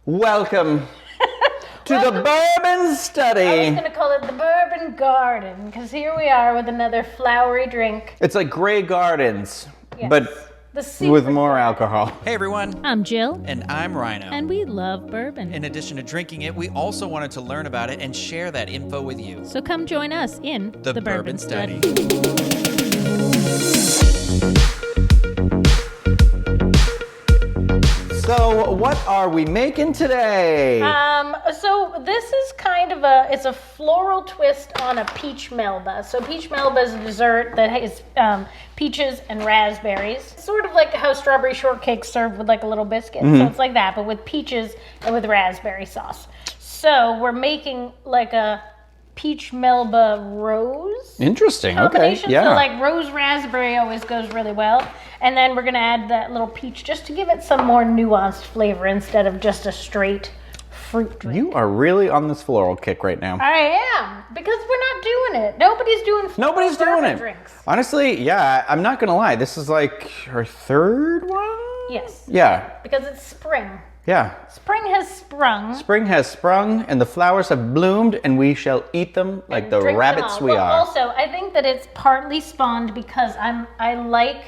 Welcome to the Bourbon Study. I was going to call it the Bourbon Garden, because here we are with another flowery drink. It's like Grey Gardens, Yes. but with more alcohol. Hey everyone, I'm Jill. and I'm Ryno. And we love bourbon. In addition to drinking it, we also wanted to learn about it and share that info with you. So come join us in The Bourbon Study. So, what are we making today? So this is kind of it's a floral twist on a peach melba. So peach melba is a dessert that has peaches and raspberries. Sort of like how strawberry shortcake's served with like a little biscuit. So it's like that, but with peaches and with raspberry sauce. So we're making like a peach melba rose Interesting. Okay. combination. Yeah. So like rose raspberry always goes really well. And then we're gonna add that little peach just to give it some more nuanced flavor instead of just a straight fruit drink. You are really on this floral kick right now. I am, because we're not doing it. Nobody's doing Nobody's doing bourbon it. drinks. Honestly, yeah, I'm not gonna lie. This is like our third one. Yes. Yeah. Because it's spring. Yeah. Spring has sprung. Spring has sprung, and the flowers have bloomed, and we shall eat them like and the drink them rabbits all. we Well, are. Also, I think that it's partly spawned because I like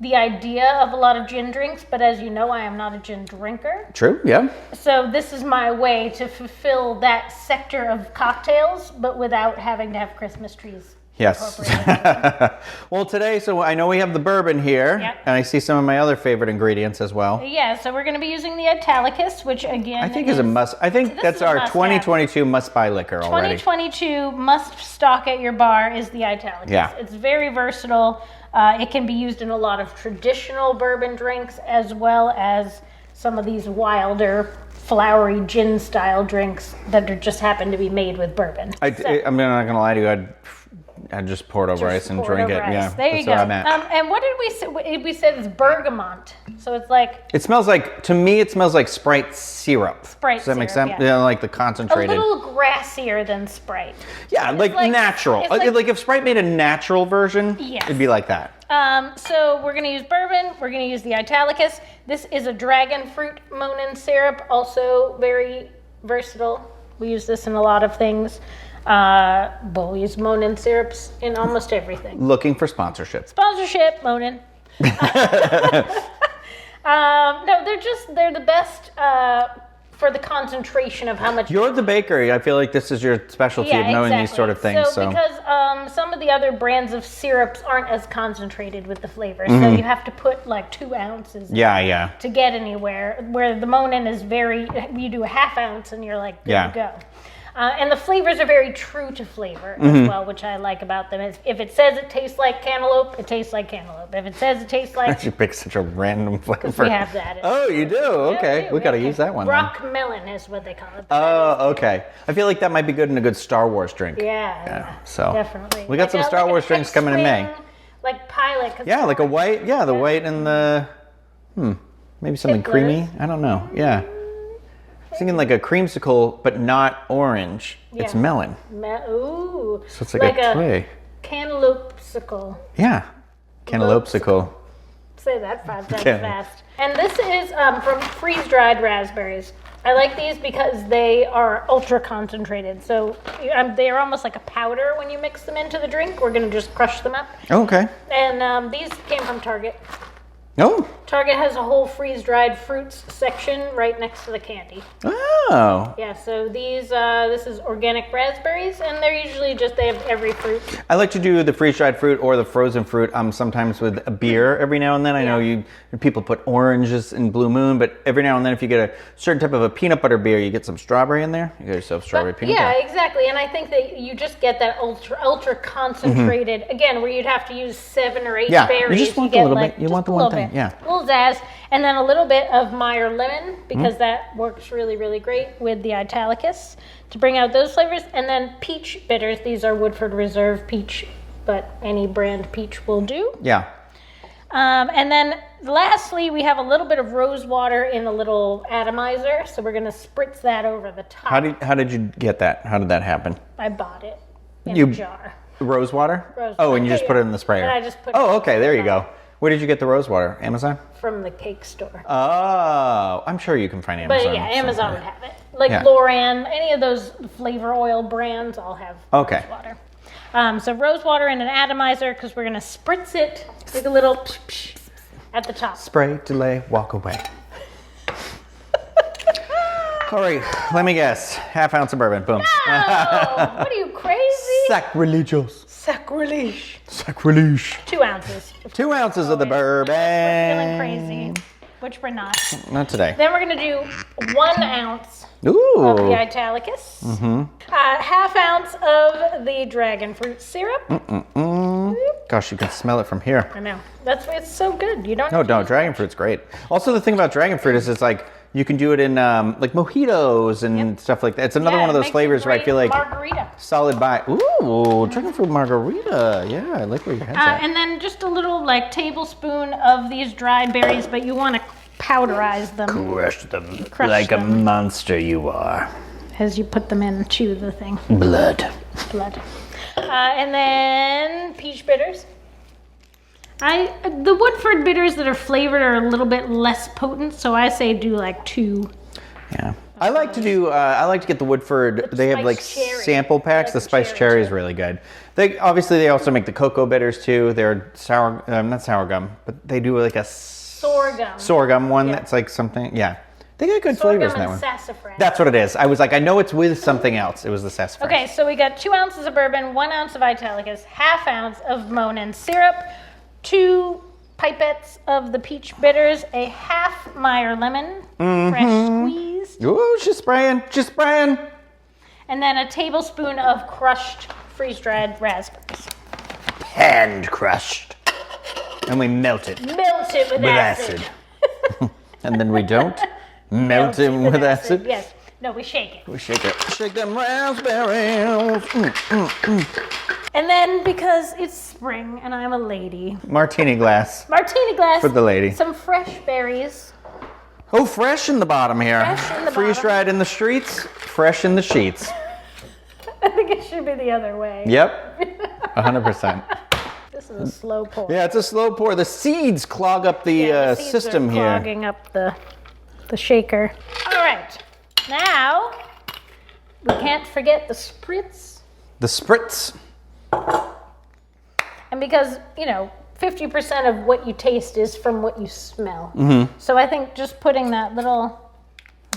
the idea of a lot of gin drinks, but as you know, I am not a gin drinker. True. Yeah. So this is my way to fulfill that sector of cocktails, but without having to have Christmas trees. Yes. incorporated. Well, today, so I know we have the bourbon here, Yep. and I see some of my other favorite ingredients as well. Yeah, so we're going to be using the Italicus, which again I think is a must. I think This that's is a our must-have. 2022 must-buy liquor already. 2022 must stock at your bar is the Italicus. Yeah. It's very versatile. It can be used in a lot of traditional bourbon drinks as well as some of these wilder, flowery gin-style drinks that are just happen to be we with bourbon. I'm not gonna lie to you. I'd just pour it over ice and drink it. Yeah, There that's you go. where I'm at. And what did we say? We said it's bergamot. So it's like It smells like, to me, it smells like Sprite syrup. Sprite Does that make syrup, sense? yeah. Like the a concentrated. little grassier than Sprite. Yeah, like like- natural. it's Like, like- if Sprite made a natural version, Yes. it'd be like that. So we're going to use bourbon. We're going to use the Italicus. This is a dragon fruit Monin syrup, also very versatile. We use this in a lot of things. But we use Monin syrups in almost everything. Looking for sponsorship. Sponsorship, Monin. No, they're the best for the concentration of how much. You're the bakery. I feel like this is your specialty of knowing these sort of things. So because some of the other brands of syrups aren't as concentrated with the flavor, so you have to put like 2 ounces in yeah. to get anywhere. Where the Monin is you do a half ounce and you're like good Yeah. to go. And the flavors are very true to flavor as well, which I like about them. If it says it tastes like cantaloupe, it tastes like cantaloupe. If it says it tastes like, You pick such a random flavor. we have that. Oh, you do? Okay. Yeah, We got to have use that one then. Rock melon is what they call it. Oh, okay. I feel like that might be good in a good Star Wars drink. Yeah, So definitely. we got some Star Wars drinks coming in May. Like pilot. 'cause Yeah, like a white. Yeah, the white and the. Maybe something Pickles. creamy. I don't know. Yeah. I was thinking like a creamsicle, but not orange. It's Yeah. melon. Ooh. So it's like a twig. Cantaloupe-sicle. Yeah. Cantaloupe-sicle. Say that 5 times Okay. fast. And this is from freeze-dried raspberries. I like these because they are ultra concentrated. So they are almost like a powder when you mix them into the drink. We're going to just crush them up. Oh, okay. And these came from Target. Oh. Target has a whole freeze-dried fruits section right next to the candy. Oh. Yeah, so this is organic raspberries, and they're usually they have every fruit. I like to do the freeze-dried fruit or the frozen fruit sometimes with a beer every now and then. I know people put oranges in Blue Moon, but every now and then if you get a certain type of a peanut butter beer, you get some strawberry in there. You get yourself strawberry peanut Yeah, butter. exactly, and I think that you just get that ultra concentrated, again, where you'd have to use 7 or 8 Yeah, berries. you just want get a little like bit. You just want the a one little thing, bit. yeah. A little zazz, and then a little bit of Meyer lemon, because that works really, really great with the Italicus to bring out those flavors. And then peach bitters. These are Woodford Reserve peach, but any brand peach will do. Yeah. And then lastly, we have a little bit of rose water in a little atomizer. So we're going to spritz that over the top. How did you get that? How did that happen? I bought it in You- a jar. Rose water? Rose Oh, water, and you just yeah. put it in the sprayer. And I just put Oh, it okay. There you go. Where did you get the rose water? Amazon? from the cake store. Oh, I'm sure you can find Amazon. But yeah, Amazon somewhere. would have it. Like Yeah. Loran, any of those flavor oil brands all have Okay. rose water. So rose water in an atomizer because we're going to spritz it with a little psh, psh at the top. Spray, delay, walk away. All right, let me guess. Half ounce of bourbon. Boom. Oh, what are you, crazy? Sacrilegious. Sacrilege. Sacrilege. 2 ounces. 2 ounces of the We're bourbon. feeling crazy, which we're not. Not today. Then we're going to do 1 ounce of the Ooh. Italicus. Half ounce of the dragon fruit syrup. Gosh, you can smell it from here. I know. That's why it's so good. You don't No, have to no, use dragon fruit's great. Also, the thing about dragon fruit is it's like you can do it in like mojitos and stuff like that. It's another Yeah, one of it those makes a flavors where I great feel like margarita. solid buy. Ooh, dragon fruit margarita. Yeah, I like where your head's at. And then just a little like tablespoon of these dried berries, but you want to powderize them Crush them Crush like a them. monster you are. as you put them in, chew the thing. Blood. Blood. And then peach bitters. The Woodford bitters that are flavored are a little bit less potent, so I say do like 2. Yeah. I like to do. I like to get the Woodford. They have like spiced cherry. sample packs. I like The the spiced cherry cherry is too. really good. They obviously they also make the cocoa bitters too. They're sour, not sour gum, but they do like a Sorghum. one Yeah. that's like something. Yeah, they got good Sorghum flavors in that and one. sassafras. That's what it is. I was like, I know it's with something else. It was the sassafras. Okay, so we got 2 ounces of bourbon, 1 ounce of Italicus, half ounce of Monin syrup, 2 pipettes of the peach bitters, a half Meyer lemon, fresh squeezed, Ooh, she's spraying. She's spraying. and then a tablespoon of crushed freeze-dried raspberries. Hand crushed. And we melt it Melt it with with acid. acid. And then we don't melt it with acid. Yes. No, we shake it. We shake it. Shake them raspberries. And then because it's spring and I'm a lady, Martini glass. martini glass For the lady. some fresh berries. Oh, fresh in the bottom here. Fresh in the Freeze bottom. dried in the streets, fresh in the sheets. I think it should be the other way. Yep. 100%. This is a slow pour. Yeah, it's a slow pour. The seeds clog up the, seeds system are here. clogging up the shaker. All right, now we can't forget the spritz, The spritz. and because 50% of what you taste is from what you smell. Mm-hmm. So I think just putting that little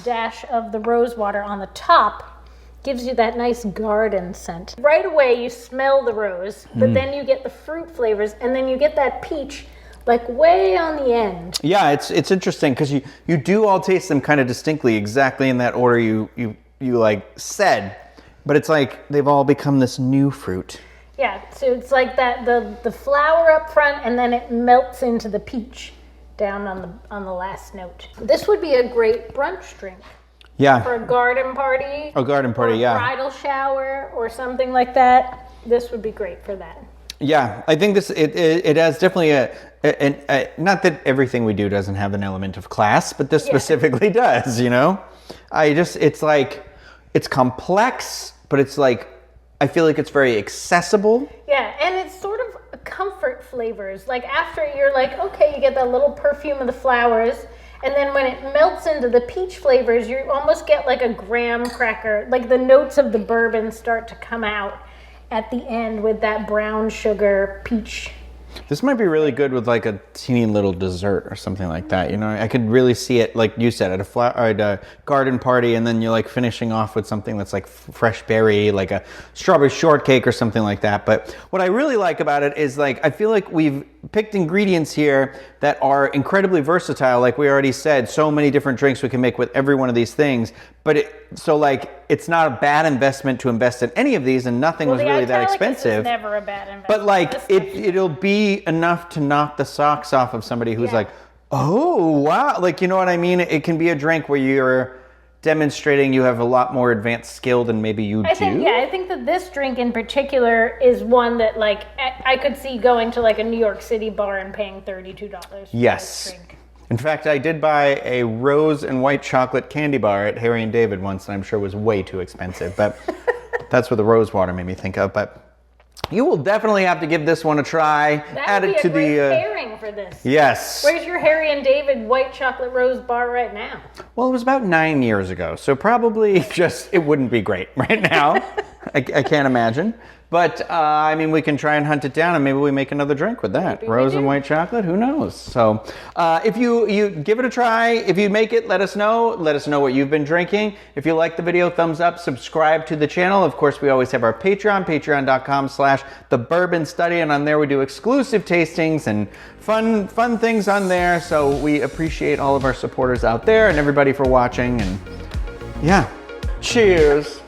dash of the rose water on the top gives you that nice garden scent. Right away you smell the rose, but then you get the fruit flavors, and then you get that peach like way on the end. Yeah, it's interesting because you do all taste them kind of distinctly, exactly in that order you like said, but it's like they've all become this new fruit. Yeah, so it's like that the flower up front, and then it melts into the peach down on the last note. This would be a great brunch drink Yeah. for a garden party. A garden party, or a yeah. bridal shower or something like that. This would be great for that. Yeah, I think this it has definitely a not that everything we do doesn't have an element of class, but this specifically does. It's complex, but it's like I feel like it's very accessible. Yeah, and it's sort of comfort flavors. Like after you're like, okay, you get that little perfume of the flowers, and then when it melts into the peach flavors, you almost get like a graham cracker. Like the notes of the bourbon start to come out at the end with that brown sugar peach. This might be really good with like a teeny little dessert or something like that. I could really see it, like you said, at a garden party, and then you're like finishing off with something that's like fresh berry, like a strawberry shortcake or something like that. But what I really like about it is like I feel like we've picked ingredients here that are incredibly versatile. Like we already said, so many different drinks we can make with every one of these things. But it's not a bad investment to invest in any of these, and nothing was The really that Italicus expensive. is never a bad investment. But like Especially- it'll be enough to knock the socks off of somebody who's like, oh wow, like you know what I mean? It can be a drink where you're demonstrating you have a lot more advanced skill than maybe you do. I think that this drink in particular is one that like I could see going to like a New York City bar and paying $32 for Yes. this drink. In fact, I did buy a rose and white chocolate candy bar at Harry and David once, and I'm sure it was way too expensive. But that's what the rose water made me think of. But You will definitely have to give this one a try. That Add would be it to a great the. pairing for this. Yes. Where's your Harry and David white chocolate rose bar right now? Well, it was about 9 years ago, so probably just it wouldn't be great right now. I can't imagine. But I mean, we can try and hunt it down, and maybe we make another drink with that. Maybe we Rose do. and white chocolate, who knows? So if you give it a try, if you make it, let us know. Let us know what you've been drinking. If you like the video, thumbs up, subscribe to the channel. Of course, we always have our Patreon, patreon.com/the Bourbon Study, and on there we do exclusive tastings and fun things on there. So we appreciate all of our supporters out there and everybody for watching. And yeah, cheers.